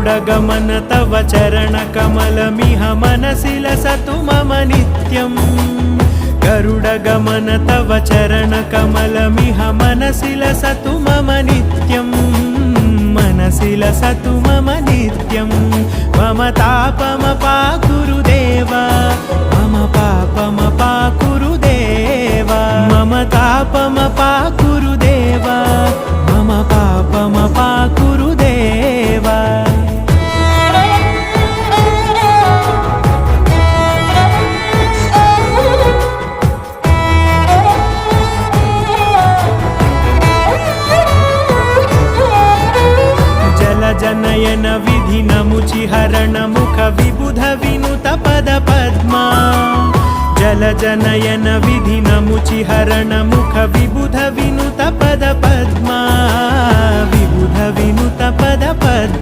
गरुडगमन तव चरणकमलमिह मनसि लसतु मम नित्यम् गरुडगमन तव चरणकमलमिह मनसि लसतु मम नित्यम् मनसि लसतु मम नित्यम् मम तापमपाकुरु देव मम पापमपाकुरु देव मम तापमपाकुरु देव मम पापमपाकुरु देव जनयन विधिनमुचिहरण मुख विबुध विनुत पद पद्मा जल जनयन विधिनमुचिहरण मुख विबुध विनुत पद पद्मा विबुध विनुत पद पद्मा